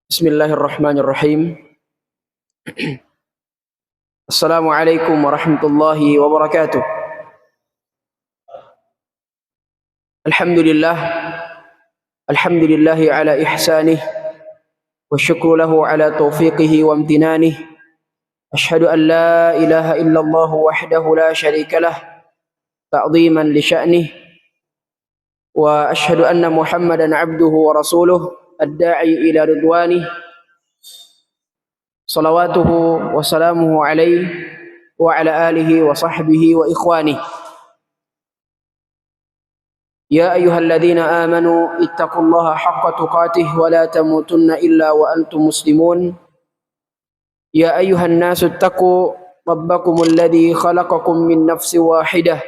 Bismillahirrahmanirrahim. Assalamualaikum warahmatullahi wabarakatuh. Alhamdulillah, alhamdulillahi ala ihsanih, wa syukru lahu ala taufiqihi wa amtinanih. Ashhadu an la ilaha illallah wahdahu la syarika lah, ta'ziman li sya'nih. Wa ashhadu anna Muhammadan abduhu wa rasuluh, ad-da'i ila ridwanih. Salawatuhu wa salamuhu alaihi wa ala alihi wa sahbihi wa ikhwanih. Ya ayyuhalladzina amanu ittaqullaha haqqa tuqatih wa la tamutunna illa wa antum muslimun. Ya ayyuhan nasu ittaqu rabbakumul ladzi khalaqakum min nafsin wahidah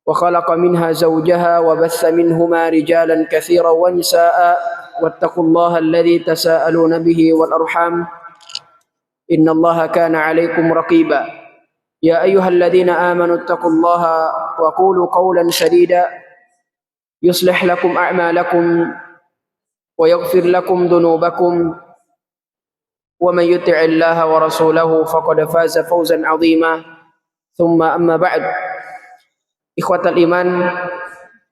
wa khalaqa minha zawjaha wa bassa minhuma rijalan katsiran wa nisaa'a wattaqullaha alladzi tasaaluna bihi wal arham. Inna Allaha kana 'alaikum raqiba. Ya ayyuhalladzina amanu ittaqullaha wa qulu qawlan sadida yuslih lakum a'malakum wa yaghfir lakum dhunubakum wa man yuti'illaha wa rasulahu faqad faza fawzan 'azima. Thumma amma ba'd. Ikhwatal iman,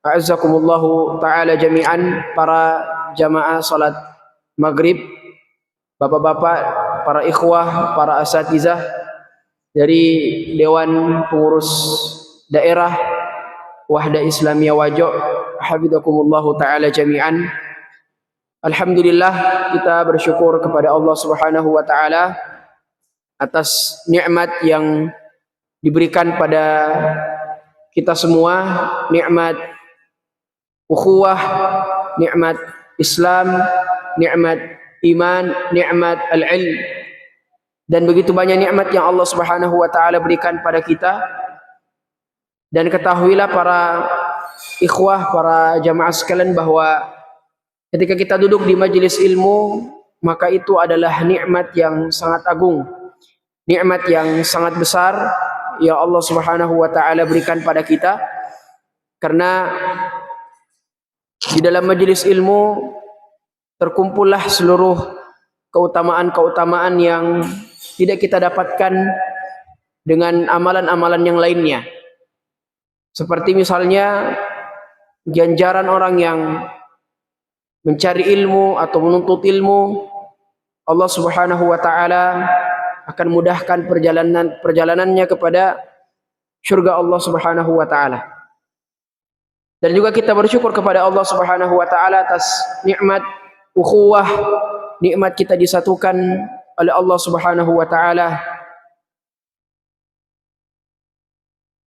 a'azzakumullahu ta'ala jami'an, para jamaah salat maghrib, bapak-bapak, para ikhwah, para asatizah dari Dewan Pengurus Daerah Wahda Islamiyah Wajo, hafizakumullahu ta'ala jami'an. Alhamdulillah, kita bersyukur kepada Allah Subhanahu wa ta'ala atas nikmat yang diberikan pada kita semua, nikmat ukhuwah, nikmat Islam, nikmat iman, nikmat al-ilm, dan begitu banyak nikmat yang Allah Subhanahu wa ta'ala berikan pada kita. Dan ketahuilah para ikhwah, para jamaah sekalian, bahwa ketika kita duduk di majelis ilmu, maka itu adalah nikmat yang sangat agung, nikmat yang sangat besar yang Allah Subhanahu wa ta'ala berikan pada kita. Karena di dalam majelis ilmu terkumpullah seluruh keutamaan-keutamaan yang tidak kita dapatkan dengan amalan-amalan yang lainnya. Seperti misalnya ganjaran orang yang mencari ilmu atau menuntut ilmu, Allah Subhanahu wa ta'ala akan mudahkan perjalanannya kepada surga Allah Subhanahu wa ta'ala. Dan juga kita bersyukur kepada Allah Subhanahu wa ta'ala atas nikmat ukhuwah, nikmat kita disatukan oleh Allah Subhanahu wa ta'ala.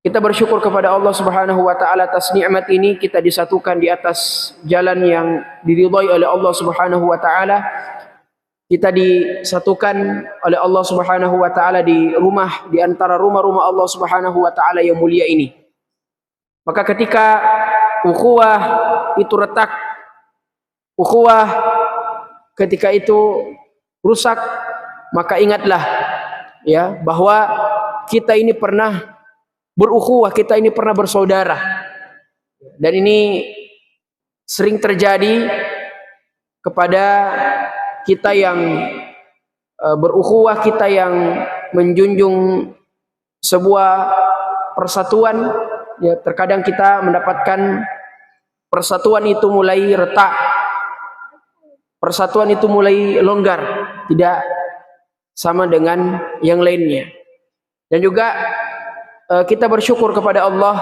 Kita bersyukur kepada Allah Subhanahu wa ta'ala atas nikmat ini, kita disatukan di atas jalan yang diridhai oleh Allah Subhanahu wa ta'ala. Kita disatukan oleh Allah Subhanahu wa ta'ala di rumah, di antara rumah-rumah Allah Subhanahu wa ta'ala yang mulia ini. Maka ketika ukhuwah itu retak, ukhuwah ketika itu rusak, maka ingatlah ya bahwa kita ini pernah berukhuwah, kita ini pernah bersaudara. Dan ini sering terjadi kepada kita yang berukhuwah, kita yang menjunjung sebuah persatuan. Ya, terkadang kita mendapatkan persatuan itu mulai retak, persatuan itu mulai longgar, tidak sama dengan yang lainnya. Dan juga kita bersyukur kepada Allah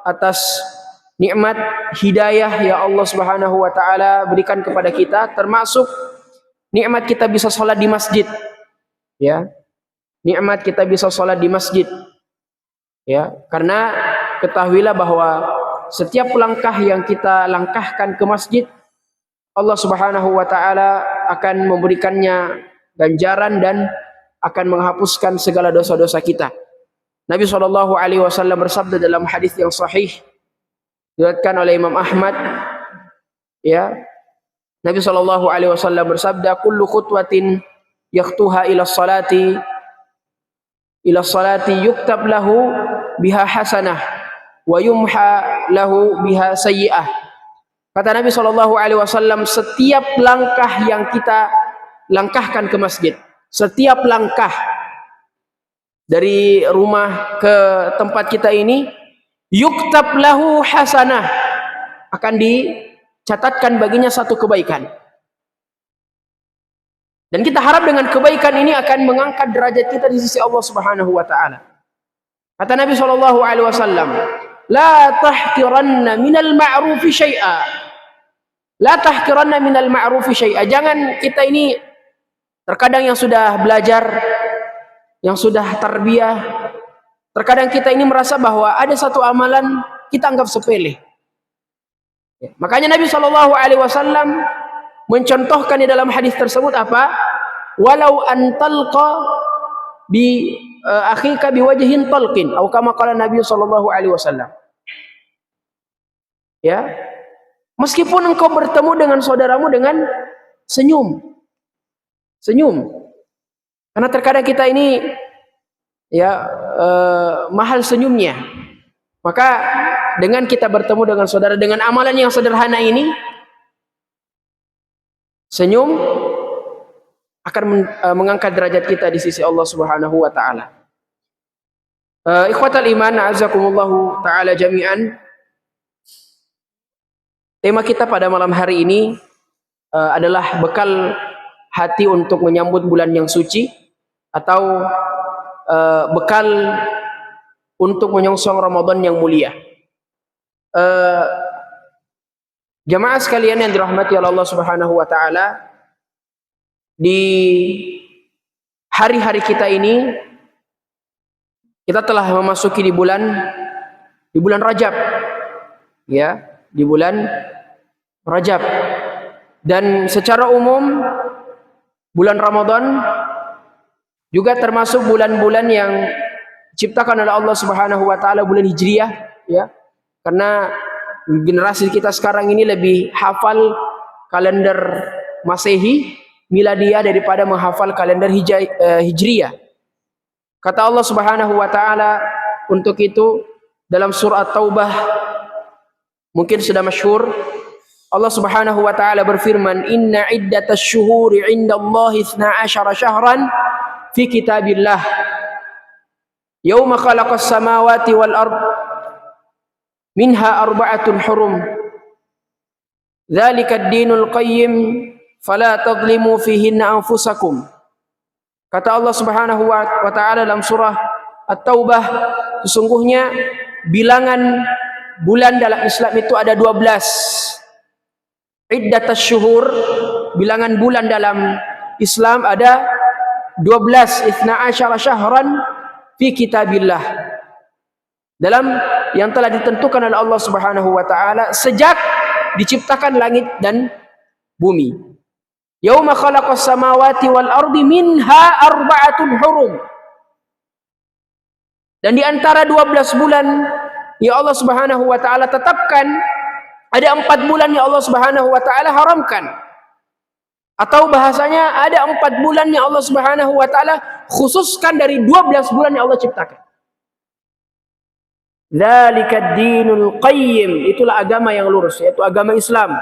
atas nikmat hidayah yang Allah Subhanahu wa ta'ala berikan kepada kita, termasuk nikmat kita bisa sholat di masjid. Ya, nikmat kita bisa sholat di masjid. Ya, karena ketahuilah bahwa setiap langkah yang kita langkahkan ke masjid, Allah Subhanahu wa ta'ala akan memberikannya ganjaran dan akan menghapuskan segala dosa-dosa kita. Nabi SAW bersabda dalam hadis yang sahih, diriwayatkan oleh Imam Ahmad, ya, Nabi SAW bersabda, kullu khutwatin yakhtuha ila salati yuktab lahu biha hasanah wa yumha lahu biha sayyi'ah. Kata Nabi SAW, setiap langkah yang kita langkahkan ke masjid. Setiap langkah dari rumah ke tempat kita ini, yuktab lahu hasanah, akan dicatatkan baginya satu kebaikan. Dan kita harap dengan kebaikan ini akan mengangkat derajat kita di sisi Allah Subhanahu wa taala. Kata Nabi sallallahu alaihi wasallam, "La tahqiranna minal ma'rufi syai'a." La tahqiranna minal ma'rufi syai'a. Jangan kita ini terkadang yang sudah belajar, yang sudah tarbiyah, terkadang kita ini merasa bahwa ada satu amalan kita anggap sepele. Makanya Nabi sallallahu alaihi wasallam mencontohkan di dalam hadis tersebut apa? Walau antalqa bi akhika biwajhin talqin, atau kama qala Nabi sallallahu alaihi wasallam. Ya. Meskipun engkau bertemu dengan saudaramu dengan senyum. Senyum. Karena terkadang kita ini ya mahal senyumnya. Maka dengan kita bertemu dengan saudara dengan amalan yang sederhana ini, senyum akan mengangkat derajat kita di sisi Allah Subhanahu wa taala. Ikhwatal iman, azakumullahu taala jami'an. Tema kita pada malam hari ini adalah bekal hati untuk menyambut bulan yang suci, atau bekal untuk menyongsong Ramadan yang mulia. Jamaah sekalian yang dirahmati oleh Allah Subhanahu wa taala, di hari-hari kita ini kita telah memasuki di bulan Rajab. Ya, di bulan Rajab. Dan secara umum bulan Ramadan juga termasuk bulan-bulan yang diciptakan oleh Allah Subhanahu wa taala, bulan Hijriah, ya. Karena generasi kita sekarang ini lebih hafal kalender Masehi, Miladiah, daripada menghafal kalender Hijriah. Kata Allah Subhanahu wa taala untuk itu dalam surah At-Taubah, mungkin sudah masyhur, Allah Subhanahu wa taala berfirman, "Inna iddatasy syuhuri 'indallahi 12 syahran fi kitabillah yauma khalaqas samawati wal ard minha arba'atun hurum dzalika ad-dinul qayyim fala tadhlimu fihinna anfusakum." Kata Allah Subhanahu wa taala dalam surah At-Taubah, sesungguhnya bilangan bulan dalam Islam itu ada 12. Iddatasy syuhur, bilangan bulan dalam Islam ada 12, 12 syahran fi kitabillah, dalam yang telah ditentukan oleh Allah Subhanahu wa taala sejak diciptakan langit dan bumi. Yauma khalaqas samawati wal ardi minha arba'atun hurum. Dan di antara 12 bulan yang Allah Subhanahu wa taala tetapkan, ada 4 bulan yang Allah Subhanahu wa taala haramkan. Atau bahasanya ada 4 bulan yang Allah Subhanahu wa taala khususkan dari 12 bulan yang Allah ciptakan. Dzalikad dinul qayyim, itulah agama yang lurus, yaitu agama Islam.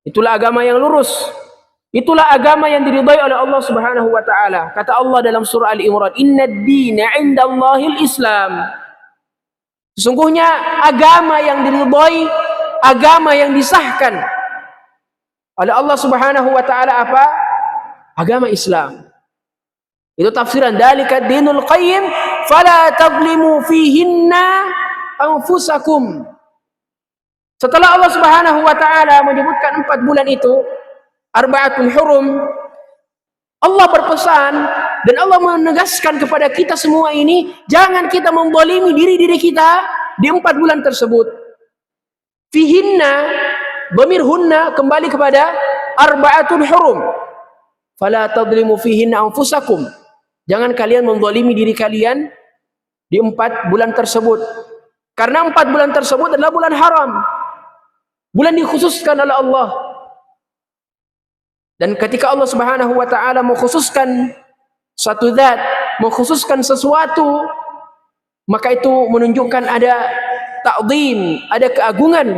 Itulah agama yang lurus. Itulah agama yang diridhai oleh Allah Subhanahu wa taala. Kata Allah dalam surah Al-Imran, "Innad dina 'indallahil Islam." Sesungguhnya agama yang diridhai, agama yang disahkan oleh Allah Subhanahu wa taala apa? Agama Islam. Itu tafsiran dzalika dinul qayyim fala tadhlimu fihinna anfusakum. Setelah Allah Subhanahu wa taala menyebutkan 4 bulan itu, arba'atun hurum, Allah berpesan dan Allah menegaskan kepada kita semua ini, jangan kita membolimi diri-diri kita di 4 bulan tersebut. Fihinna, dhamir hunna kembali kepada arba'atun hurum. Fala tadlimu fihinna anfusakum. Jangan kalian membolimi diri kalian di 4 bulan tersebut. Karena 4 bulan tersebut adalah bulan haram. Bulan dikhususkan oleh Allah. Dan ketika Allah Subhanahu wa taala mengkhususkan satu zat, mengkhususkan sesuatu, maka itu menunjukkan ada ta'zim, ada keagungan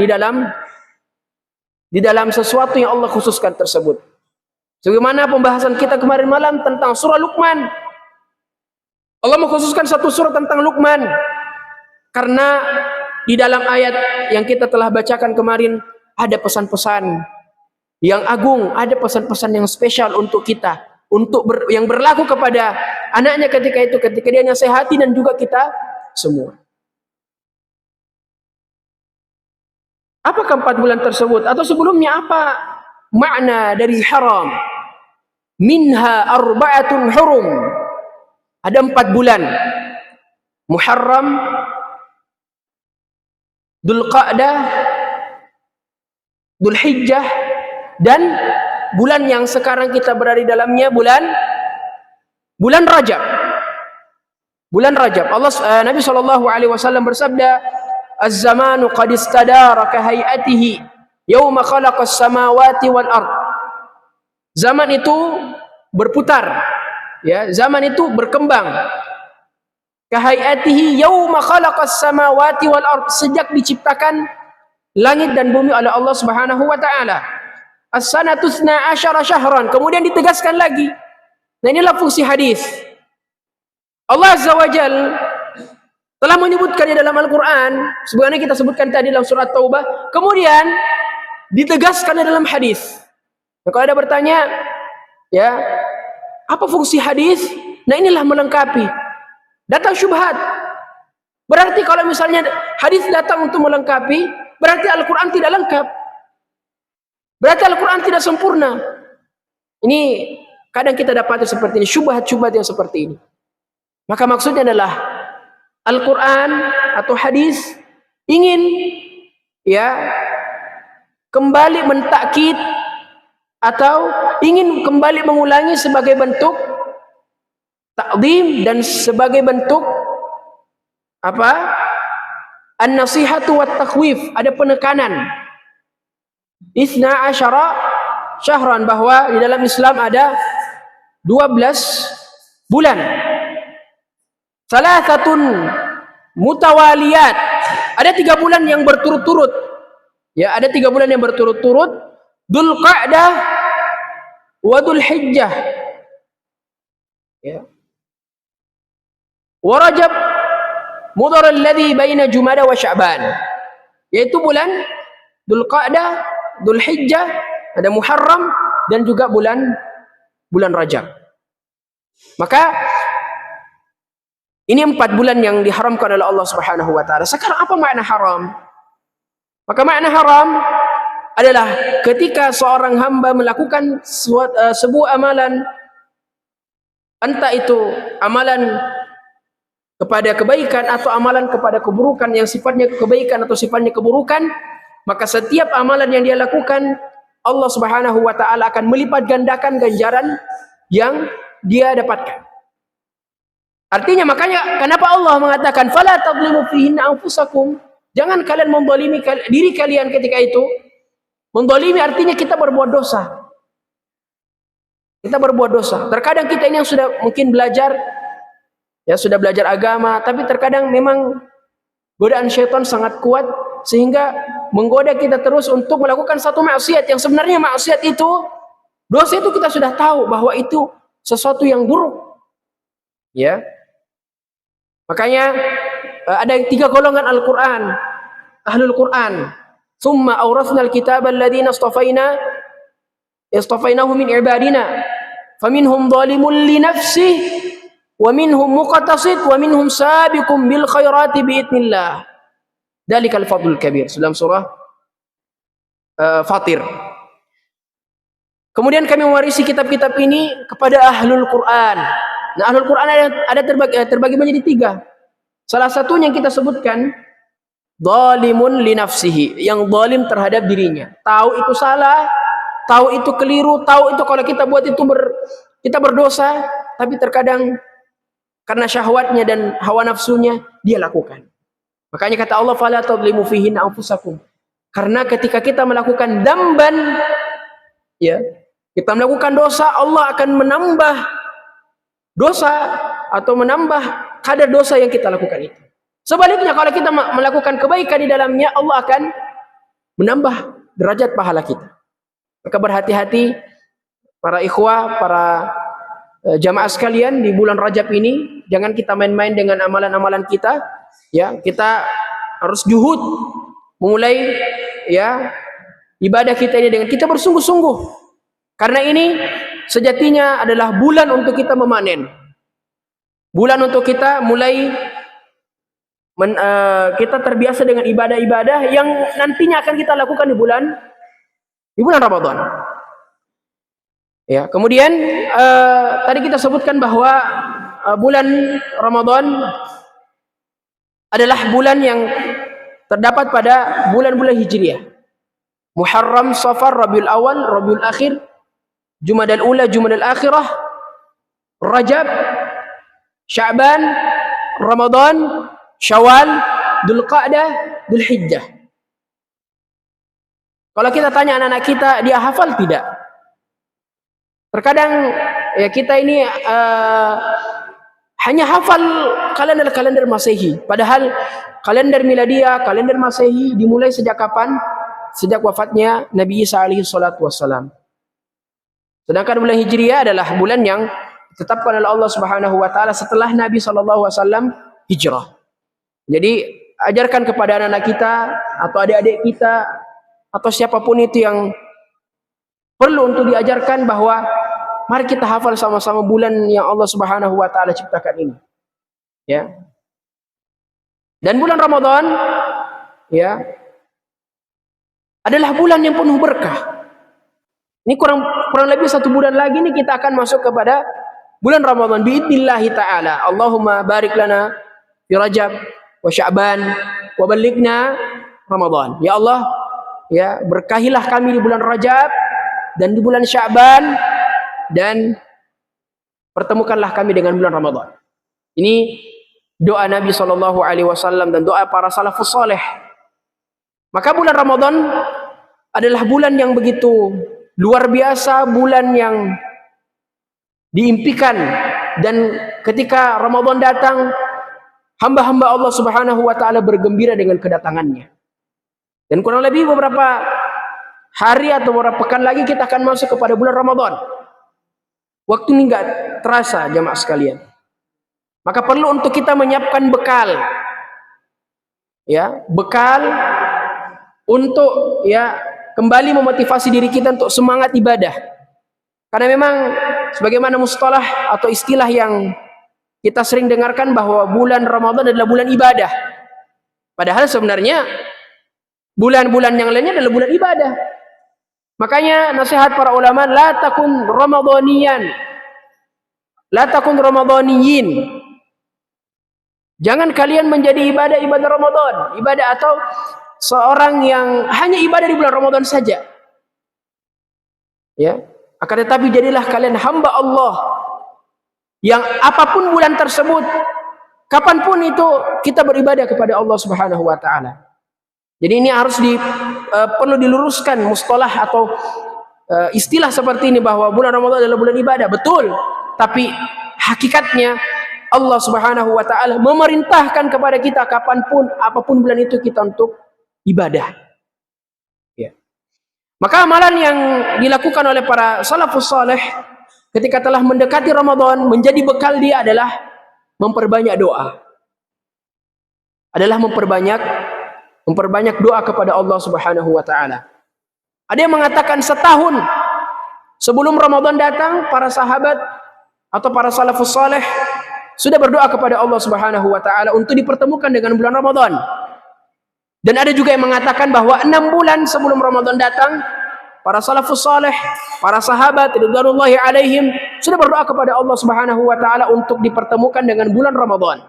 di dalam sesuatu yang Allah khususkan tersebut. Sebagaimana pembahasan kita kemarin malam tentang surah Luqman. Allah mengkhususkan satu surah tentang Luqman karena di dalam ayat yang kita telah bacakan kemarin ada pesan-pesan yang agung, ada pesan-pesan yang spesial untuk kita, yang berlaku kepada anaknya ketika dia nasihati dan juga kita semua. Apakah 4 bulan tersebut? Atau sebelumnya apa makna dari haram? Minha arba'atun hurum. Ada 4 bulan. Muharram, Dzulqa'dah, Dzulhijjah, dan bulan yang sekarang kita berada di dalamnya bulan Rajab. Bulan Rajab. Nabi SAW bersabda, "Az-zamanu qad istadara ka hay'atihi yauma khalaqas samawati wal ard." Zaman itu berputar, ya, zaman itu berkembang. Ka hay'atihi yauma khalaqas samawati wal ard, sejak diciptakan langit dan bumi oleh Allah Subhanahu wa taala. As-sanatu 12 syahran, kemudian ditegaskan lagi. Nah, inilah fungsi hadis. Allah Azza wa Jalla telah menyebutkannya dalam Al-Quran, sebagaimana kita sebutkan tadi dalam surat Taubah, kemudian ditegaskan dalam hadis. Nah, kalau ada bertanya, ya, apa fungsi hadis? Nah, inilah melengkapi. Datang syubhat. Berarti kalau misalnya hadis datang untuk melengkapi, berarti Al-Quran tidak lengkap. Berarti Al-Quran tidak sempurna. Ini kadang kita dapati seperti ini, syubhat-syubhat yang seperti ini. Maka maksudnya adalah Al-Quran atau hadis ingin, ya, kembali mentakkid atau ingin kembali mengulangi sebagai bentuk ta'zim dan sebagai bentuk apa? An-nasihatu wat takhwif, ada penekanan. 12 syahran, bahwa di dalam Islam ada 12 bulan. Salasatun mutawaliyat, ada 3 bulan yang berturut-turut. Ya, ada 3 bulan yang berturut-turut. Dzulqa'dah wa Dzulhijjah. Ya. Wa Rajab Mudhar alladhi baina Jumada wa Sya'ban. Yaitu bulan Dzulqa'dah, Dzulhijjah, ada Muharram dan juga bulan Rajab. Maka ini 4 bulan yang diharamkan oleh Allah Subhanahu wa taala. Sekarang apa makna haram? Maka makna haram adalah ketika seorang hamba melakukan sebuah amalan, entah itu amalan kepada kebaikan atau amalan kepada keburukan yang sifatnya kebaikan atau sifatnya keburukan, maka setiap amalan yang dia lakukan, Allah Subhanahu wa taala akan melipat gandakan ganjaran yang dia dapatkan. Artinya, makanya kenapa Allah mengatakan fala tadlimu fihinna anfusakum, jangan kalian menzalimi diri kalian ketika itu. Menzalimi artinya kita berbuat dosa. Kita berbuat dosa. Terkadang kita ini yang sudah mungkin belajar, ya, sudah belajar agama, tapi terkadang memang godaan syaitan sangat kuat sehingga menggoda kita terus untuk melakukan satu maksiat yang sebenarnya maksiat itu, dosa itu kita sudah tahu bahwa itu sesuatu yang buruk. Ya. Makanya ada 3 golongan Al-Quran, Ahlul Quran. Tsumma awrasnal kitaba alladziina istafainahu min ibadina faminhum zalimun li nafsihi wa minhum muqtasid wa minhum sabiqun bil khairati biidznillah. Dzalikal fadlul kabir, dalam surah Fatir. Kemudian kami mewarisi kitab-kitab ini kepada Ahlul Quran. Nah, Ahlul Quran ada terbagi menjadi 3. Salah satunya yang kita sebutkan, zalimun li nafsihi, yang zalim terhadap dirinya. Tahu itu salah, tahu itu keliru, tahu itu kalau kita buat itu kita berdosa, tapi terkadang karena syahwatnya dan hawa nafsunya dia lakukan. Makanya kata Allah, fala tadlimu fihinna anfusakum. Karena ketika kita melakukan dzamban, ya, kita melakukan dosa, Allah akan menambah dosa atau menambah kadar dosa yang kita lakukan itu. Sebaliknya, kalau kita melakukan kebaikan di dalamnya, Allah akan menambah derajat pahala kita. Maka berhati-hati para ikhwah, para jamaah sekalian, di bulan Rajab ini jangan kita main-main dengan amalan-amalan kita, ya. Kita harus juhud memulai, ya, ibadah kita ini dengan kita bersungguh-sungguh, karena ini sejatinya adalah bulan untuk kita memanen, bulan untuk kita mulai kita terbiasa dengan ibadah-ibadah yang nantinya akan kita lakukan di bulan Ramadan. Ya, kemudian tadi kita sebutkan bahwa bulan Ramadan adalah bulan yang terdapat pada bulan-bulan Hijriah. Muharram, Safar, Rabiul Awal, Rabiul Akhir, Jumadal Ula, Jumadal Akhirah, Rajab, Sya'ban, Ramadan, Syawal, Dzulqa'dah, Dzulhijjah. Kalau kita tanya anak-anak kita, dia hafal tidak? Terkadang ya kita ini hanya hafal kalender Masehi, padahal kalender Miladiah, kalender Masehi dimulai sejak kapan? Sejak wafatnya Nabi Isa alaihi salatu wassalam. Sedangkan bulan Hijriah adalah bulan yang ditetapkan oleh Allah Subhanahu wa taala setelah Nabi sallallahu alaihi wasallam hijrah. Jadi ajarkan kepada anak-anak kita atau adik-adik kita atau siapapun itu yang perlu untuk diajarkan bahwa mari kita hafal sama-sama bulan yang Allah Subhanahu wa taala ciptakan ini. Ya. Dan bulan Ramadan, ya, adalah bulan yang penuh berkah. Ini kurang lebih 1 bulan lagi nih kita akan masuk kepada bulan Ramadan biidznillah taala. Allahumma barik lana fi Rajab wa Sya'ban wa ballighna Ramadan. Ya Allah, ya, berkahilah kami di bulan Rajab dan di bulan Sya'ban, dan pertemukanlah kami dengan bulan Ramadan. Ini doa Nabi SAW dan doa para salafus saleh. Maka bulan Ramadan adalah bulan yang begitu luar biasa, bulan yang diimpikan, dan ketika Ramadan datang, hamba-hamba Allah Subhanahu wa taala bergembira dengan kedatangannya. Dan kurang lebih beberapa hari atau beberapa pekan lagi kita akan masuk kepada bulan Ramadan. Waktu ini enggak terasa, jamaah sekalian. Maka perlu untuk kita menyiapkan bekal. Ya, bekal untuk, ya, kembali memotivasi diri kita untuk semangat ibadah. Karena memang sebagaimana mustalah atau istilah yang kita sering dengarkan bahwa bulan Ramadan adalah bulan ibadah. Padahal sebenarnya bulan-bulan yang lainnya adalah bulan ibadah. Makanya nasihat para ulama, la takun ramadhaniyan, la takun ramadhaniyin. Jangan kalian menjadi ibadah Ramadan, ibadah atau seorang yang hanya ibadah di bulan Ramadan saja. Ya, akan tetapi jadilah kalian hamba Allah yang apapun bulan tersebut, kapanpun itu kita beribadah kepada Allah Subhanahu wa taala. Jadi ini harus perlu diluruskan mustalah atau istilah seperti ini bahwa bulan Ramadan adalah bulan ibadah. Betul, tapi hakikatnya Allah Subhanahu wa taala memerintahkan kepada kita kapanpun apapun bulan itu kita untuk ibadah. Ya. Maka amalan yang dilakukan oleh para salafus saleh ketika telah mendekati Ramadan menjadi bekal dia adalah memperbanyak doa. Adalah memperbanyak doa kepada Allah Subhanahu wa taala. Ada yang mengatakan setahun sebelum Ramadan datang, para sahabat atau para salafus saleh sudah berdoa kepada Allah Subhanahu wa taala untuk dipertemukan dengan bulan Ramadan. Dan ada juga yang mengatakan bahwa 6 bulan sebelum Ramadan datang, para salafus saleh, para sahabat ridwanullahi alaihim sudah berdoa kepada Allah Subhanahu wa taala untuk dipertemukan dengan bulan Ramadan.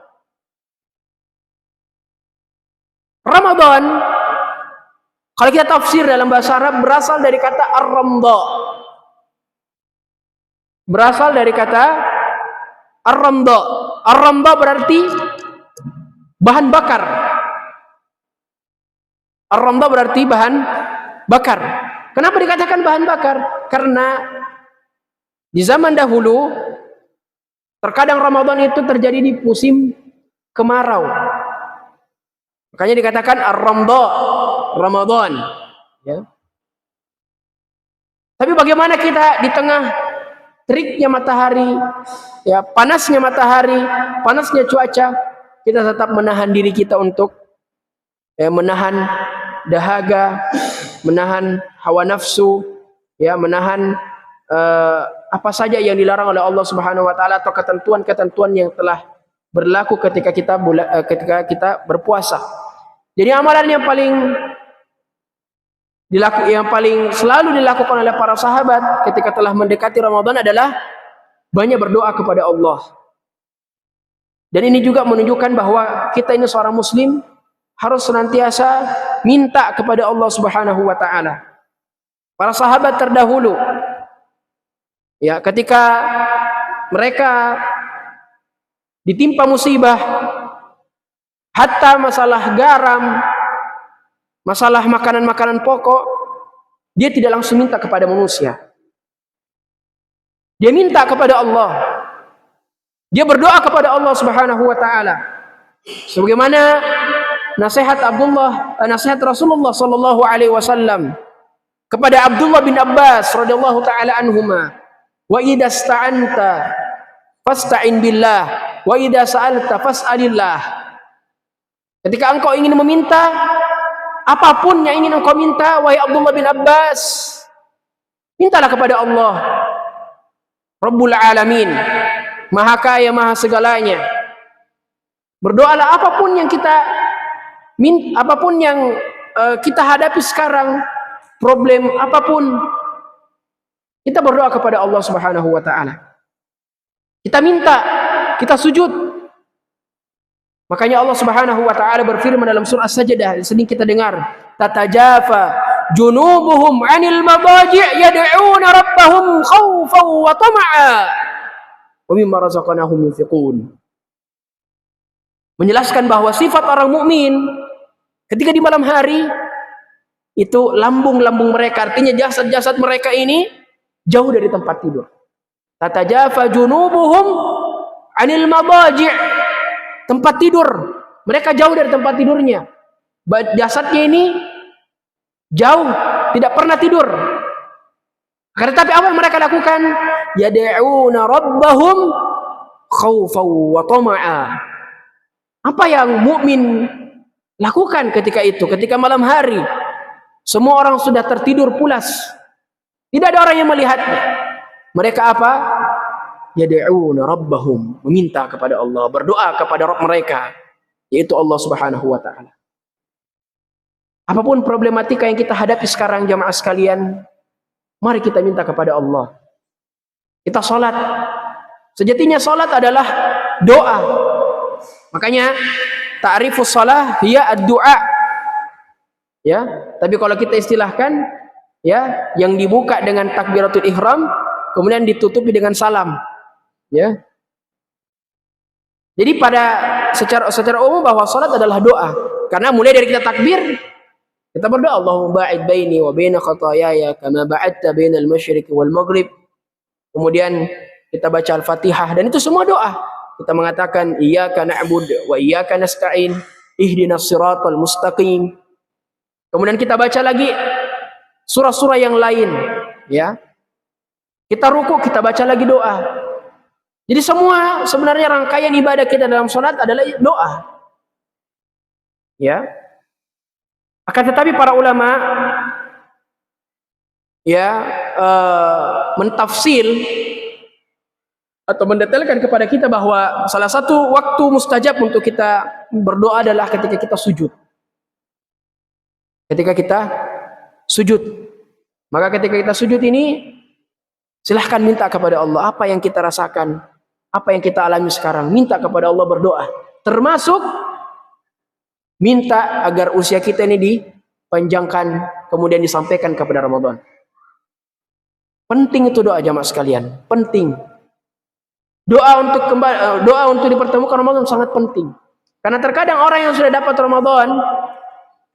Ramadan, kalau kita tafsir dalam bahasa Arab, berasal dari kata ar-ramda. Berasal dari kata ar-ramda. Ar-ramda berarti bahan bakar. Ar-ramda berarti bahan bakar. Kenapa dikatakan bahan bakar? Karena di zaman dahulu terkadang Ramadan itu terjadi di musim kemarau. Makanya dikatakan ar-ramda, Ramadan. Ya. Tapi bagaimana kita di tengah teriknya matahari, ya panasnya matahari, panasnya cuaca, kita tetap menahan diri kita untuk menahan dahaga, menahan hawa nafsu, ya menahan apa saja yang dilarang oleh Allah Subhanahu wa taala atau ketentuan-ketentuan yang telah berlaku ketika kita berpuasa. Jadi amalan yang paling selalu dilakukan oleh para sahabat ketika telah mendekati Ramadan adalah banyak berdoa kepada Allah. Dan ini juga menunjukkan bahwa kita ini seorang muslim harus senantiasa minta kepada Allah Subhanahu wa taala. Para sahabat terdahulu, ya, ketika mereka ditimpa musibah, hatta masalah garam, masalah makanan-makanan pokok, dia tidak langsung minta kepada manusia. Dia minta kepada Allah. Dia berdoa kepada Allah Subhanahu wa taala. Sebagaimana nasihat Rasulullah sallallahu alaihi wasallam kepada Abdullah bin Abbas radhiyallahu taala anhuma, "Wa idza sta'anta fasta'in billah, wa idza sa'alta fas'alillah." Ketika engkau ingin meminta, apapun yang ingin engkau minta, wahai Abdullah bin Abbas, mintalah kepada Allah Rabbul Alamin, Maha Kaya, Maha Segalanya. Berdoalah apapun yang kita hadapi sekarang, problem apapun, kita berdoa kepada Allah Subhanahu wa taala. Kita minta, kita sujud. Makanya Allah Subhanahu wa taala berfirman dalam surah As-Sajdah, sering kita dengar, tatajafa junubuhum 'anil madaji' yad'una rabbahum khaufan wa tama'a wa mimma razaqnahum yunfiqun. Menjelaskan bahwa sifat orang mukmin ketika di malam hari itu lambung-lambung mereka, artinya jasad-jasad mereka ini jauh dari tempat tidur. Tatajafa junubuhum 'anil madaji', tempat tidur mereka jauh dari tempat tidurnya. Jasadnya ini jauh, tidak pernah tidur. Karena tapi apa yang mereka lakukan? Yad'una rabbahum khaufan wa tama'a. Apa yang mukmin lakukan ketika itu? Ketika malam hari semua orang sudah tertidur pulas, tidak ada orang yang melihatnya. Mereka apa? Yad'una rabbahum, meminta kepada Allah, berdoa kepada Rabb mereka, yaitu Allah Subhanahu wa taala. Apapun problematika yang kita hadapi sekarang jamaah sekalian, mari kita minta kepada Allah. Kita salat. Sejatinya salat adalah doa. Makanya ta'rifus shalah hiya ad-du'a. Ya, tapi kalau kita istilahkan, ya, yang dibuka dengan takbiratul ihram kemudian ditutupi dengan salam. Ya. Jadi secara umum bahwa salat adalah doa. Karena mulai dari kita takbir, kita berdoa, Allahumma ba'id baini wa baina khataayaya kama ba'adta bainal masyriqi wal maghrib. Kemudian kita baca Al-Fatihah dan itu semua doa. Kita mengatakan iyyaka na'budu wa iyyaka nasta'in, ihdinas siratal mustaqim. Kemudian kita baca lagi surah-surah yang lain, ya. Kita ruku, kita baca lagi doa. Jadi semua sebenarnya rangkaian ibadah kita dalam salat adalah doa. Ya. Akan tetapi para ulama mentafsil atau mendetailkan kepada kita bahwa salah satu waktu mustajab untuk kita berdoa adalah ketika kita sujud. Ketika kita sujud. Maka ketika kita sujud ini, silahkan minta kepada Allah apa yang kita rasakan, apa yang kita alami sekarang. Minta kepada Allah, berdoa. Termasuk minta agar usia kita ini dipanjangkan, kemudian disampaikan kepada Ramadan. Penting itu doa jamaah sekalian, penting. Doa untuk dipertemukan Ramadan sangat penting. Karena terkadang orang yang sudah dapat Ramadan,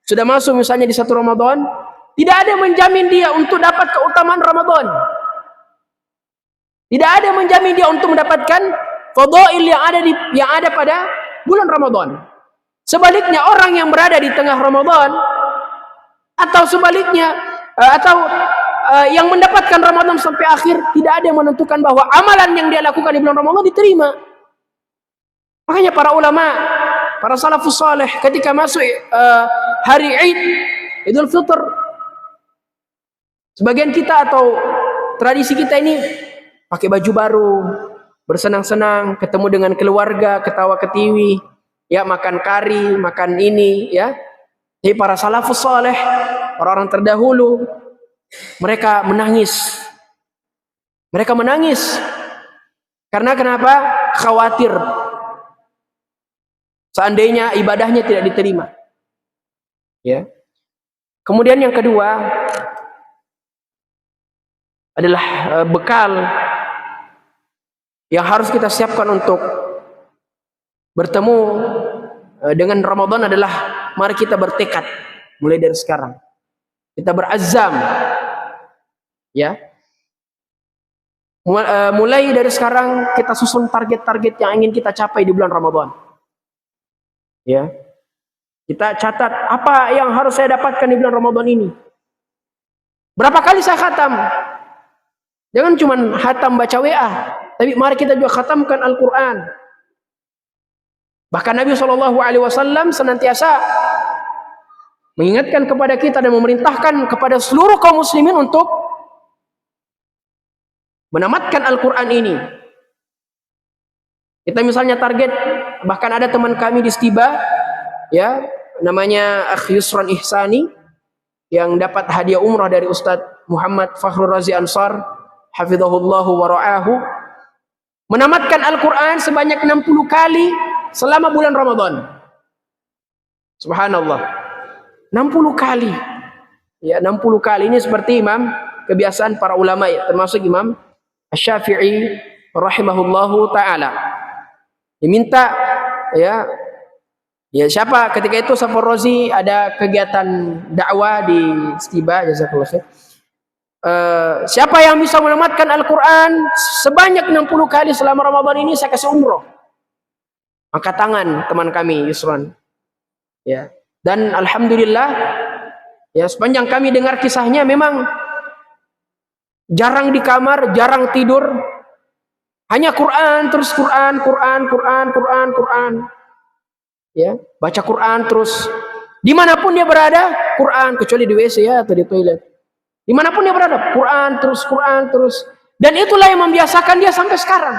sudah masuk misalnya di satu Ramadan, tidak ada yang menjamin dia untuk dapat keutamaan Ramadan. Tidak ada yang menjamin dia untuk mendapatkan fadail yang ada pada bulan Ramadan. Sebaliknya orang yang berada di tengah Ramadan atau sebaliknya atau yang mendapatkan Ramadan sampai akhir, tidak ada yang menentukan bahwa amalan yang dia lakukan di bulan Ramadan diterima. Makanya para ulama, para salafus saleh ketika masuk hari Id, Idul Fitr, sebagian kita atau tradisi kita ini pakai baju baru, bersenang-senang, ketemu dengan keluarga, ketawa ketiwi, ya makan kari, makan ini, ya. Jadi para salafus saleh, orang-orang terdahulu, mereka menangis. Mereka menangis karena kenapa? Khawatir seandainya ibadahnya tidak diterima. Ya. Kemudian yang kedua adalah bekal yang harus kita siapkan untuk bertemu dengan Ramadan adalah mari kita bertekad mulai dari sekarang. Kita berazam, ya. Mulai dari sekarang kita susun target-target yang ingin kita capai di bulan Ramadan. Ya. Kita catat apa yang harus saya dapatkan di bulan Ramadan ini. Berapa kali saya khatam? Jangan cuma khatam baca WA, tapi mari kita juga khatamkan Al-Quran. Bahkan Nabi SAW senantiasa mengingatkan kepada kita dan memerintahkan kepada seluruh kaum muslimin untuk menamatkan Al-Quran ini. Kita misalnya target, bahkan ada teman kami di Stiba, ya, namanya Akh Yusran Ihsani, yang dapat hadiah umrah dari Ustadz Muhammad Fakhrul Razi Ansar, hafizahullahu wa ra'ahu, menamatkan Al-Quran sebanyak 60 kali selama bulan Ramadan. Subhanallah, 60 kali. Ya, 60 kali ini seperti imam kebiasaan para ulama, ya, termasuk Imam Asy-Syafi'i rahimahullahu taala. Diminta, ya siapa ketika itu Safar Rozi ada kegiatan dakwah di Stiba, jazakallahu khair. Siapa yang bisa menamatkan Al-Quran sebanyak 60 kali selama Ramadan ini, saya kasih umroh. Angkat tangan teman kami Yusran. Ya. Dan alhamdulillah, ya, sepanjang kami dengar kisahnya memang jarang di kamar, jarang tidur, hanya Quran terus Quran. Ya, baca Quran terus. Dimanapun dia berada, Quran, kecuali di WC, ya, atau di toilet. Dimanapun dia berada, Quran terus. Dan itulah yang membiasakan dia sampai sekarang.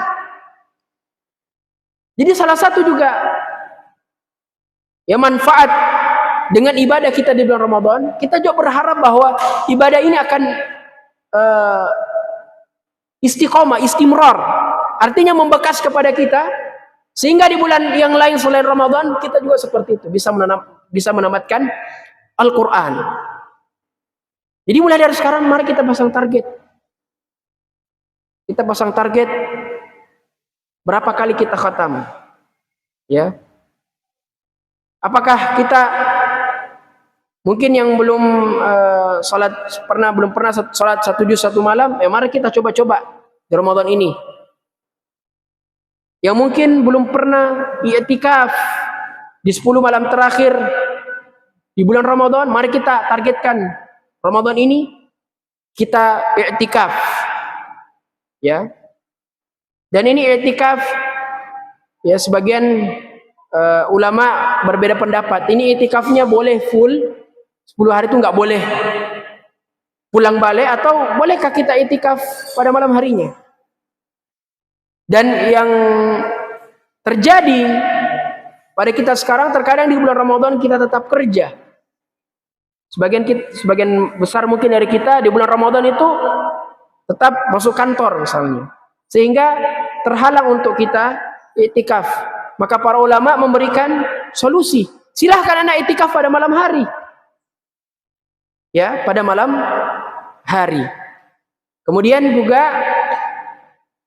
Jadi salah satu juga ya manfaat dengan ibadah kita di bulan Ramadan, kita juga berharap bahwa ibadah ini akan istiqomah, istimrar. Artinya membekas kepada kita, sehingga di bulan yang lain selain Ramadan kita juga seperti itu, bisa menamatkan Al-Quran. Jadi mulai dari sekarang mari kita pasang target. Kita pasang target berapa kali kita khatam. Ya. Apakah kita mungkin yang belum belum pernah salat 1 juz 1 malam, ya mari kita coba-coba di Ramadan ini. Yang mungkin belum pernah i'tikaf di 10 malam terakhir di bulan Ramadan, mari kita targetkan Ramadan ini kita i'tikaf. Ya. Dan ini i'tikaf, ya, sebagian ulama berbeda pendapat. Ini i'tikafnya boleh full 10 hari itu, nggak boleh pulang balik, atau bolehkah kita i'tikaf pada malam harinya? Dan yang terjadi pada kita sekarang, terkadang di bulan Ramadan kita tetap kerja. Sebagian besar mungkin dari kita di bulan Ramadan itu tetap masuk kantor misalnya, sehingga terhalang untuk kita i'tikaf. Maka para ulama memberikan solusi. Silahkan Anda i'tikaf pada malam hari. Ya, pada malam hari. Kemudian juga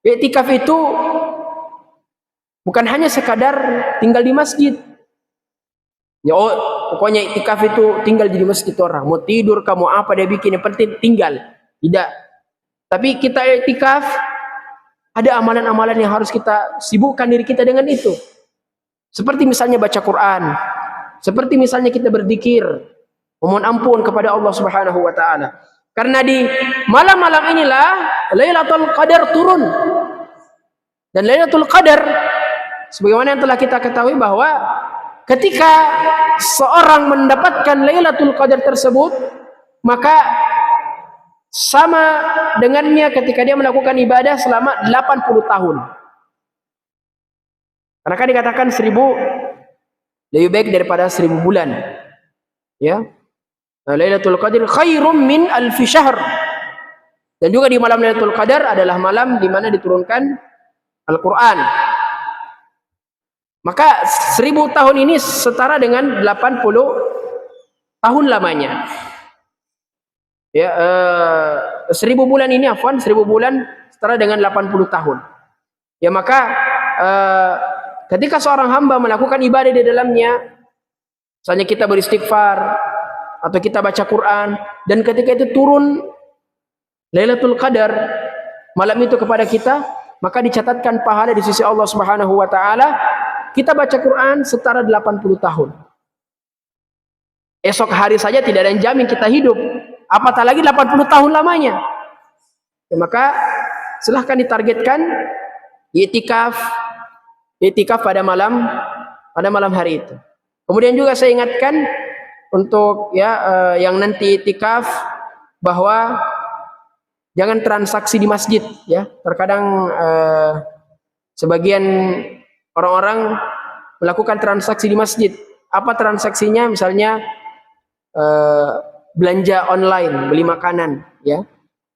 i'tikaf itu bukan hanya sekadar tinggal di masjid. Ya, pokoknya i'tikaf itu tinggal di masjid orang. Mau tidur, kamu apa dia bikin, yang penting tinggal. Tidak. Tapi kita i'tikaf, ada amalan-amalan yang harus kita sibukkan diri kita dengan itu. Seperti misalnya baca Quran, seperti misalnya kita berzikir, memohon ampun kepada Allah Subhanahu wa taala. Karena di malam-malam inilah Lailatul Qadar turun. Dan Lailatul Qadar sebagaimana yang telah kita ketahui bahwa ketika seorang mendapatkan Lailatul Qadar tersebut, maka sama dengannya ketika dia melakukan ibadah selama 80 tahun. Karena kan dikatakan 1000 lebih baik daripada 1000 bulan. Ya. Lailatul Qadar khairum min alfi syahr. Dan juga di malam Lailatul Qadar adalah malam di mana diturunkan Al-Quran. Maka 1000 tahun ini setara dengan 80 tahun lamanya. Ya, 1000 bulan ini 1000 bulan setara dengan 80 tahun. Ya, maka ketika seorang hamba melakukan ibadah di dalamnya, misalnya kita beristighfar atau kita baca Quran, dan ketika itu turun Lailatul Qadar malam itu kepada kita, maka dicatatkan pahala di sisi Allah Subhanahu wa taala. Kita baca Quran setara 80 tahun. Esok hari saja tidak ada yang jamin kita hidup, apatah lagi 80 tahun lamanya. Ya, maka silahkan ditargetkan i'tikaf pada malam hari itu. Kemudian juga saya ingatkan untuk yang nanti i'tikaf bahwa jangan transaksi di masjid, ya. Terkadang sebagian orang-orang melakukan transaksi di masjid. Apa transaksinya? Misalnya belanja online, beli makanan, ya.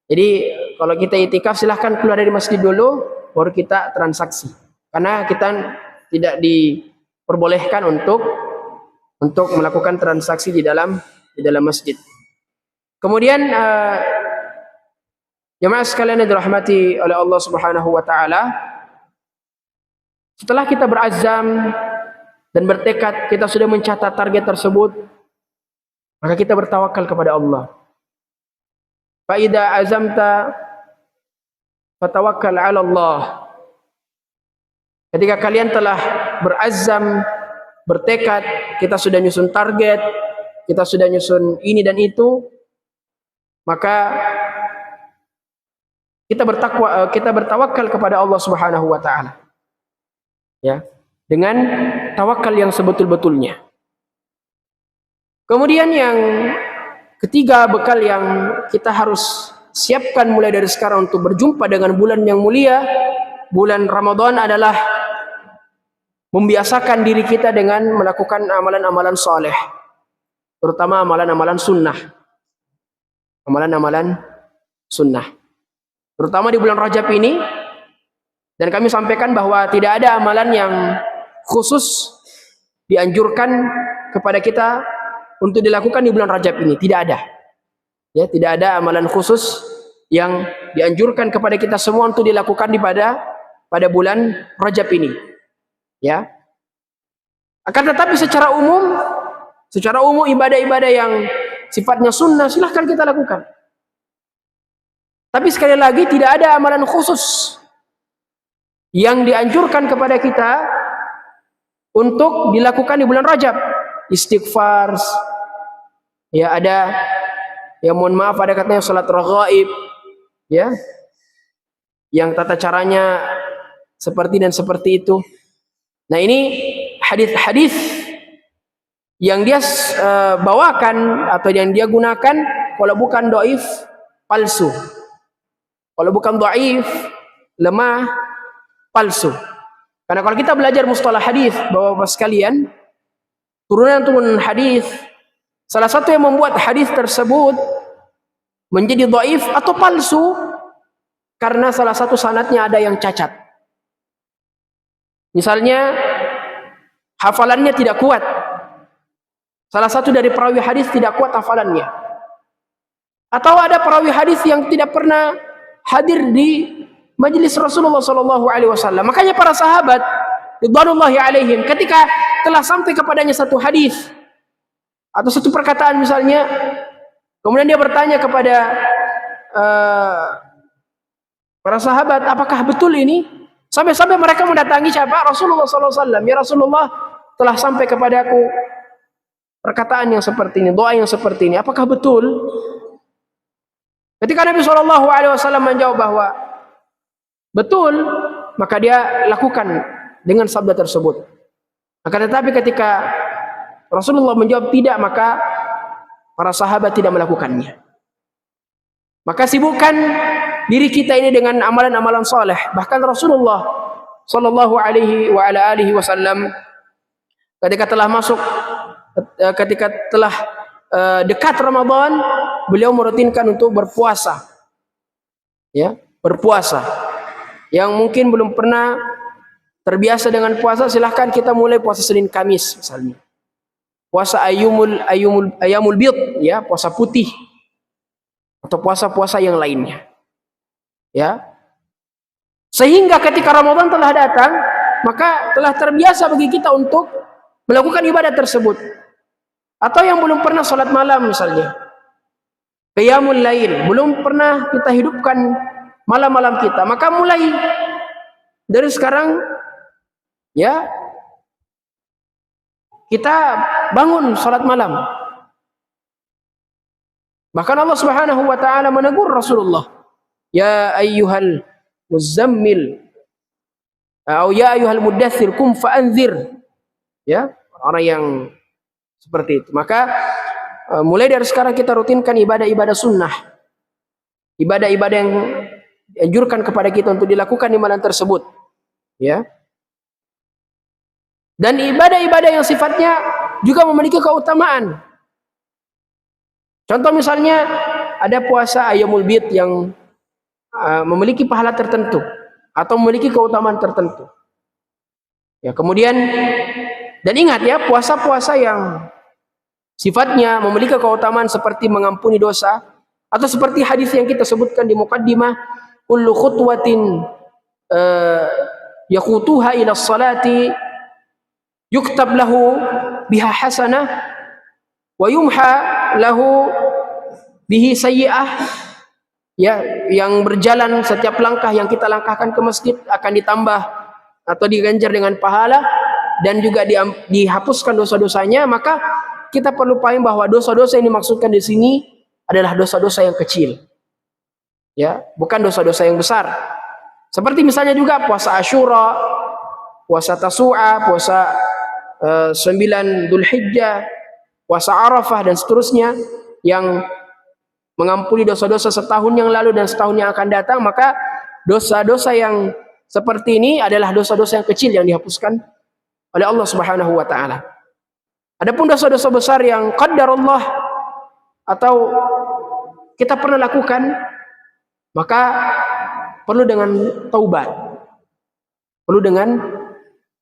Jadi kalau kita i'tikaf silahkan keluar dari masjid dulu, baru kita transaksi. Karena kita tidak diperbolehkan untuk melakukan transaksi di dalam masjid. Kemudian jemaah sekalian yang dirahmati oleh Allah Subhanahu wa taala, setelah kita berazam dan bertekad, kita sudah mencatat target tersebut, maka kita bertawakal kepada Allah. Fa idza azamta fatawakkal 'ala Allah. Ketika kalian telah berazam, bertekad, kita sudah nyusun target, kita sudah nyusun ini dan itu, maka kita bertawakal kepada Allah Subhanahu wa taala. Ya, dengan tawakal yang sebetul-betulnya. Kemudian yang ketiga, bekal yang kita harus siapkan mulai dari sekarang untuk berjumpa dengan bulan yang mulia, bulan Ramadan, adalah membiasakan diri kita dengan melakukan amalan-amalan soleh, terutama amalan-amalan sunnah. Amalan-amalan sunnah. Terutama di bulan Rajab ini, dan kami sampaikan bahwa tidak ada amalan yang khusus dianjurkan kepada kita untuk dilakukan di bulan Rajab ini, tidak ada. Ya, tidak ada amalan khusus yang dianjurkan kepada kita semua untuk dilakukan pada bulan Rajab ini. Ya. Akan tetapi secara umum ibadah-ibadah yang sifatnya sunnah silahkan kita lakukan. Tapi sekali lagi tidak ada amalan khusus yang dianjurkan kepada kita untuk dilakukan di bulan Rajab. Istighfar, ya ada, ya mohon maaf, ada katanya salat raghaib, ya, yang tata caranya seperti dan seperti itu. Nah, ini hadis-hadis yang dia bawakan atau yang dia gunakan, kalau bukan dhaif, palsu. Kalau bukan dhaif, lemah, palsu. Karena kalau kita belajar mustalah hadis, Bapak-bapak sekalian, turunan hadis, salah satu yang membuat hadis tersebut menjadi dhaif atau palsu karena salah satu sanadnya ada yang cacat. Misalnya hafalannya tidak kuat. Salah satu dari perawi hadis tidak kuat hafalannya. Atau ada perawi hadis yang tidak pernah hadir di majelis Rasulullah SAW. Makanya para sahabat ridwanullahi alaihim, ketika telah sampai kepadanya satu hadis atau satu perkataan misalnya, kemudian dia bertanya kepada para sahabat, apakah betul ini? Sampai-sampai mereka mendatangi siapa? Rasulullah SAW. Ya Rasulullah, telah sampai kepadaku perkataan yang seperti ini, doa yang seperti ini. Apakah betul? Ketika Nabi SAW menjawab bahwa betul, maka dia lakukan dengan sabda tersebut. Akan tetapi ketika Rasulullah menjawab tidak, maka para sahabat tidak melakukannya. Maka sibukkan diri kita ini dengan amalan-amalan saleh. Bahkan Rasulullah sallallahu alaihi wa ala alihi wasallam ketika telah dekat Ramadan, beliau merutinkan untuk berpuasa. Ya, berpuasa. Yang mungkin belum pernah terbiasa dengan puasa, silahkan kita mulai puasa Senin Kamis misalnya. Puasa ayamul bid, ya, puasa putih. Atau puasa-puasa yang lainnya. Ya. Sehingga ketika Ramadan telah datang, maka telah terbiasa bagi kita untuk melakukan ibadah tersebut. Atau yang belum pernah salat malam misalnya, qiyamul lail, belum pernah kita hidupkan malam-malam kita, maka mulai dari sekarang, ya, kita bangun salat malam. Bahkan Allah Subhanahu wa taala menegur Rasulullah, ya ayyuhal muzammil atau ya ayyuhal mudaththir qum fa'anzir. Ya, orang yang seperti itu. Maka mulai dari sekarang kita rutinkan ibadah-ibadah sunnah. Ibadah-ibadah yang dianjurkan kepada kita untuk dilakukan di malam tersebut. Ya. Dan ibadah-ibadah yang sifatnya juga memiliki keutamaan. Contoh misalnya ada puasa ayamul bid yang memiliki pahala tertentu atau memiliki keutamaan tertentu. Ya, kemudian dan ingat ya, puasa-puasa yang sifatnya memiliki keutamaan seperti mengampuni dosa atau seperti hadis yang kita sebutkan di muqaddimah, kullu khutwatin yaqutuha ila salati yuktab lahu biha hasanah wa yumha lahu bihi sayyi'ah. Ya, yang berjalan setiap langkah yang kita langkahkan ke masjid akan ditambah atau diganjar dengan pahala dan juga dihapuskan dosa-dosanya. Maka kita perlu paham bahwa dosa-dosa yang dimaksudkan di sini adalah dosa-dosa yang kecil. Ya, bukan dosa-dosa yang besar. Seperti misalnya juga puasa Asyura, puasa Tasu'a, puasa 9 Dzulhijjah, puasa Arafah dan seterusnya yang mengampuni dosa-dosa setahun yang lalu dan setahun yang akan datang. Maka dosa-dosa yang seperti ini adalah dosa-dosa yang kecil yang dihapuskan oleh Allah Subhanahu wa taala. Adapun dosa-dosa besar yang qadarullah atau kita pernah lakukan, maka perlu dengan taubat. Perlu dengan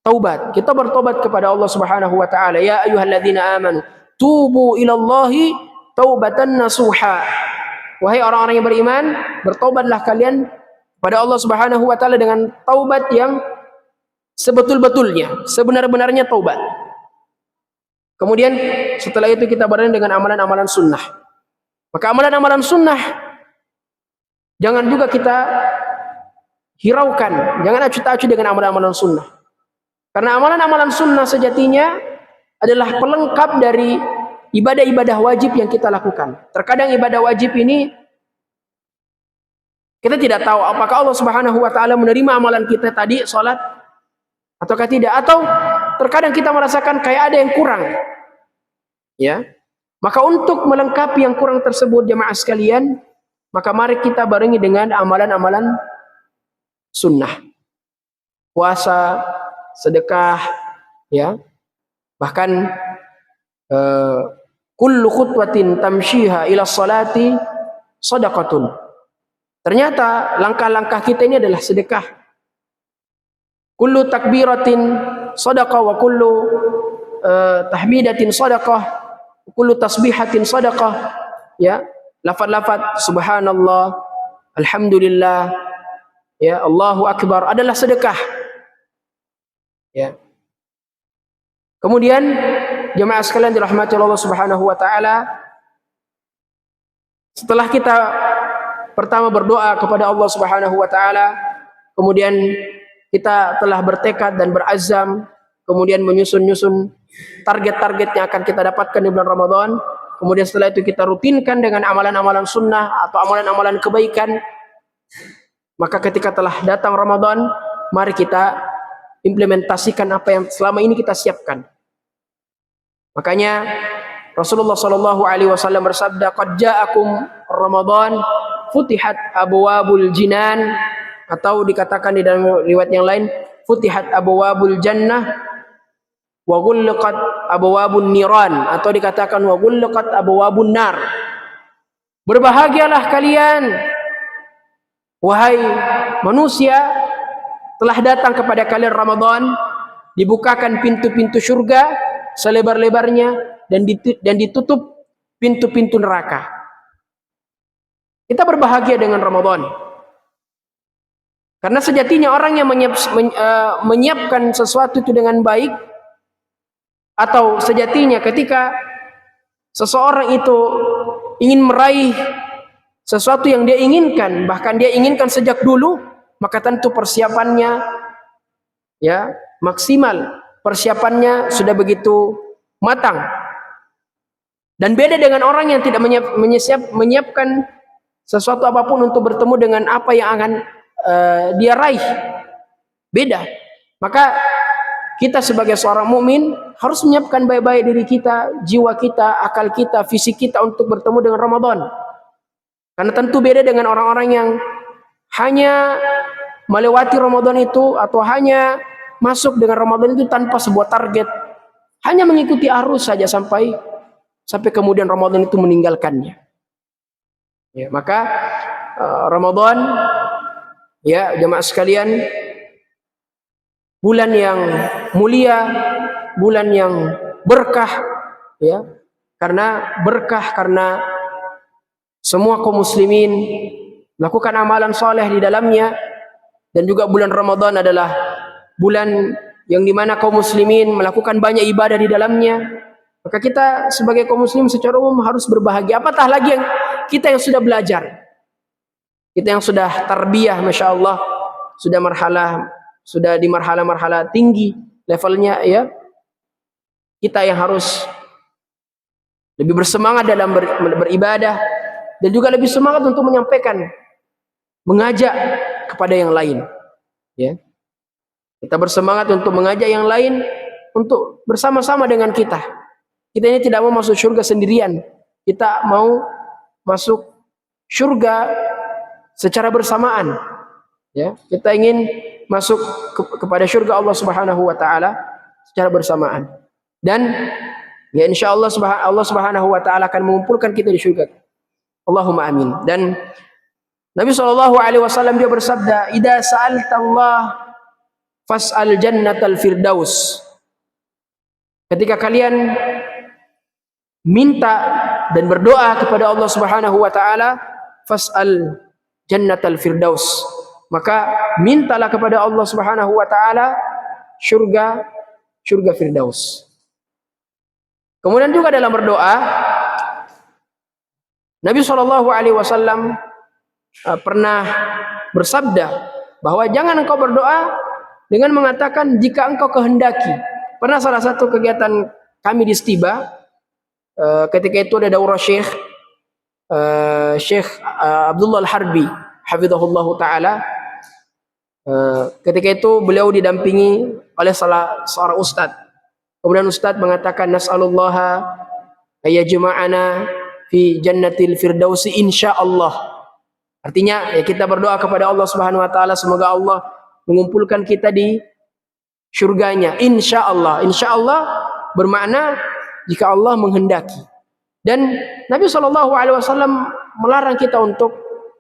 taubat. Kita bertobat kepada Allah Subhanahu wa taala. Ya ayyuhalladzina amanu tubu ilallahi taubatan nasuha. Wahai orang-orang yang beriman, bertobatlah kalian pada Allah Subhanahu wa taala dengan taubat yang sebetul-betulnya, sebenar-benarnya taubat. Kemudian setelah itu kita barengi dengan amalan-amalan sunnah. Maka amalan-amalan sunnah jangan juga kita hiraukan, jangan acuh-acuh dengan amalan-amalan sunnah. Karena amalan-amalan sunnah sejatinya adalah pelengkap dari ibadah-ibadah wajib yang kita lakukan. Terkadang ibadah wajib ini kita tidak tahu apakah Allah Subhanahu wa taala menerima amalan kita tadi salat ataukah tidak, atau terkadang kita merasakan kayak ada yang kurang. Ya. Maka untuk melengkapi yang kurang tersebut jemaah sekalian, maka mari kita barengi dengan amalan-amalan sunnah. Puasa, sedekah, ya. Bahkan kullu khutwatin tamshiha ila salati sadaqatun. Ternyata langkah-langkah kita ini adalah sedekah. Kullu takbiratin sadaqah wa kullu tahmidatin sadaqah, kullu tasbihatin sadaqah. Ya, lafaz-lafaz subhanallah, alhamdulillah, ya, Allahu akbar adalah sedekah. Ya. Kemudian jemaah sekalian dirahmati Allah Subhanahu wa taala, setelah kita pertama berdoa kepada Allah Subhanahu wa taala, kemudian kita telah bertekad dan berazam, kemudian menyusun-nyusun target-target yang akan kita dapatkan di bulan Ramadan. kemudian setelah itu kita rutinkan dengan amalan-amalan sunnah atau amalan-amalan kebaikan, maka ketika telah datang Ramadan, mari kita implementasikan apa yang selama ini kita siapkan. Makanya Rasulullah sallallahu alaihi wasallam bersabda, "Qad ja'akum Ramadan futihat abwabul jinan," atau dikatakan di dalam riwayat yang lain, "Futihat abwabul jannah wa ghulqat abwabun niran," atau dikatakan wa ghulqat abwabun nar. Berbahagialah kalian wahai manusia, telah datang kepada kalian Ramadan, dibukakan pintu-pintu surga selebar-lebarnya dan ditutup pintu-pintu neraka. Kita berbahagia dengan Ramadan. Karena sejatinya orang yang menyiapkan sesuatu itu dengan baik, atau sejatinya ketika seseorang itu ingin meraih sesuatu yang dia inginkan, bahkan dia inginkan sejak dulu, maka tentu persiapannya ya maksimal, persiapannya sudah begitu matang. Dan beda dengan orang yang tidak menyiapkan sesuatu apapun untuk bertemu dengan apa yang akan dia raih. Beda. Maka kita sebagai seorang mukmin harus menyiapkan baik-baik diri kita, jiwa kita, akal kita, fisik kita untuk bertemu dengan Ramadan. Karena tentu beda dengan orang-orang yang hanya melewati Ramadan itu atau hanya masuk dengan Ramadan itu tanpa sebuah target, hanya mengikuti arus saja sampai kemudian Ramadan itu meninggalkannya. Ya, maka Ramadan, ya jemaah sekalian, bulan yang mulia, bulan yang berkah, ya. Karena berkah karena semua kaum muslimin melakukan amalan soleh di dalamnya, dan juga bulan Ramadan adalah bulan yang dimana kaum muslimin melakukan banyak ibadah di dalamnya. Maka kita sebagai kaum muslim secara umum harus berbahagia. Apatah lagi yang kita yang sudah belajar, kita yang sudah tarbiyah, masya Allah, sudah di marhalah tinggi levelnya, ya. Kita yang harus lebih bersemangat dalam beribadah, dan juga lebih semangat untuk menyampaikan, mengajak kepada yang lain, ya. Kita bersemangat untuk mengajak yang lain untuk bersama-sama dengan kita. Kita ini tidak mau masuk surga sendirian. Kita mau masuk surga secara bersamaan, ya. Kita ingin masuk kepada surga Allah Subhanahu wa taala secara bersamaan. Dan ya insyaallah Allah Subhanahu wa taala akan mengumpulkan kita di surga. Allahumma amin. Dan Nabi sallallahu alaihi wasallam dia bersabda, "Idza sa'alta Allah fas'al jannatal firdaus." Ketika kalian minta dan berdoa kepada Allah Subhanahu wa taala, fas'al jannatal firdaus, maka mintalah kepada Allah Subhanahu wa taala surga firdaus. Kemudian juga dalam berdoa, Nabi sallallahu alaihi wasallam pernah bersabda bahwa jangan engkau berdoa dengan mengatakan jika engkau kehendaki. Pernah salah satu kegiatan kami di Stiba, ketika itu ada daurah Syekh Abdullah Al-Harbi hafizahullah taala. Ketika itu beliau didampingi oleh seorang ustadz. Kemudian ustadz mengatakan, nas'alullaha ayajma'ana fi jannatil firdausi insyaallah. Artinya ya kita berdoa kepada Allah Subhanahu wa taala semoga Allah mengumpulkan kita di surganya, insyaallah. Insyaallah bermakna jika Allah menghendaki. Dan Nabi sallallahu alaihi wasallam melarang kita untuk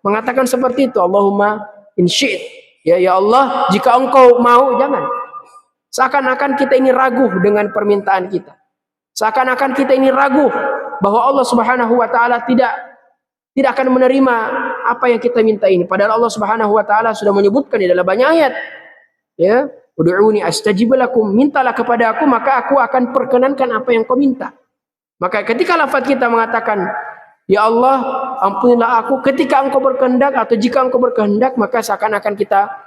mengatakan seperti itu, Allahumma in syi'it. Ya Allah, jika engkau mau, jangan. Seakan-akan kita ini ragu dengan permintaan kita. Seakan-akan kita ini ragu bahwa Allah Subhanahu wa taala tidak akan menerima apa yang kita minta ini. Padahal Allah Subhanahu wa taala sudah menyebutkan di dalam banyak ayat. Ya, ud'uuni astajib lakum, mintalah kepada aku maka aku akan perkenankan apa yang kau minta. Maka ketika lafaz kita mengatakan, ya Allah, ampunilah aku, ketika engkau berkehendak atau jika engkau berkehendak, maka seakan-akan kita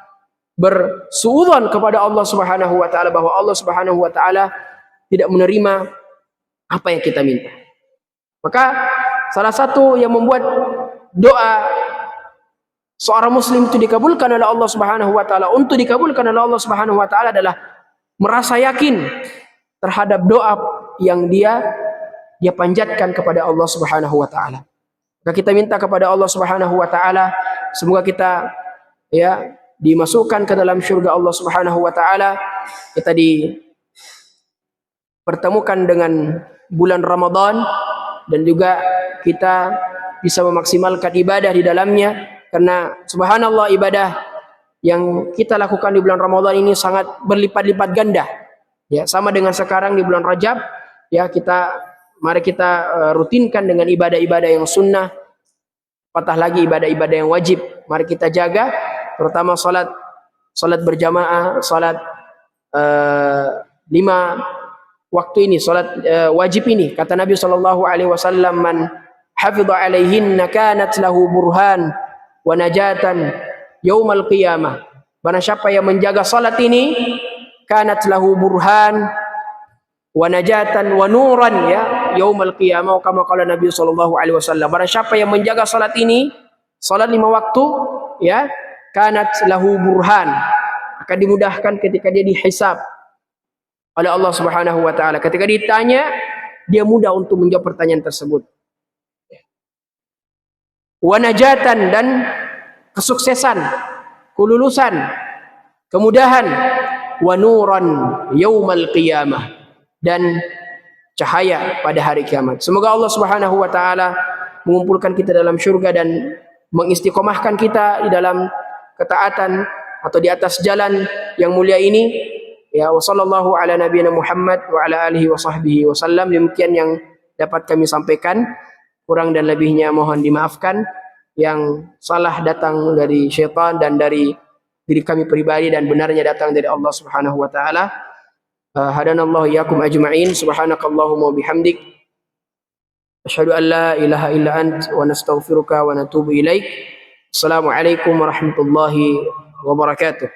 bersuudzon kepada Allah Subhanahu wa taala bahwa Allah Subhanahu wa taala tidak menerima apa yang kita minta. Maka salah satu yang membuat doa seorang muslim itu dikabulkan oleh Allah Subhanahu wa taala, untuk dikabulkan oleh Allah Subhanahu wa taala adalah merasa yakin terhadap doa yang dia panjatkan kepada Allah Subhanahu wa taala. Maka kita minta kepada Allah Subhanahu wa taala semoga kita dimasukkan ke dalam surga Allah Subhanahu wa taala. Kita dipertemukan dengan bulan Ramadan dan juga kita bisa memaksimalkan ibadah di dalamnya, karena subhanallah ibadah yang kita lakukan di bulan Ramadan ini sangat berlipat-lipat ganda. Ya, sama dengan sekarang di bulan Rajab, ya mari kita rutinkan dengan ibadah-ibadah yang sunnah, patah lagi ibadah-ibadah yang wajib. Mari kita jaga, terutama salat berjamaah, salat 5 waktu ini, salat wajib ini. Kata Nabi SAW, man hafidha alaihinna kanat lahu burhan wa najatan yaumal qiyamah. Barang siapa yang menjaga salat ini, kanat lahu burhan wa najatan wa nuran yaumal qiyamah, kama qala Nabi SAW. Barang siapa yang menjaga salat ini, salat 5 waktu, kanat lahu burhan, akan dimudahkan ketika dia dihisab oleh Allah Subhanahu wa taala. Ketika ditanya, dia mudah untuk menjawab pertanyaan tersebut. Wa najatan, dan kesuksesan, kelulusan, kemudahan. Wa nuran yaumal qiyamah, dan cahaya pada hari kiamat. Semoga Allah Subhanahu wa taala mengumpulkan kita dalam surga dan mengistiqomahkan kita di dalam ketaatan atau di atas jalan yang mulia ini. Ya, wa sallallahu ala nabiyina Muhammad wa ala alihi wa sahbihi wasallam. Demikian yang dapat kami sampaikan, kurang dan lebihnya mohon dimaafkan. Yang salah datang dari syaitan dan dari diri kami pribadi, dan benarnya datang dari Allah Subhanahu wa taala. Hadanallahu iyyakum ajma'in. Subhanakallahumma bihamdik, asyhadu an la ilaha illa ant, wa nastaghfiruka wa natubu ilaik. Assalamualaikum warahmatullahi wabarakatuh.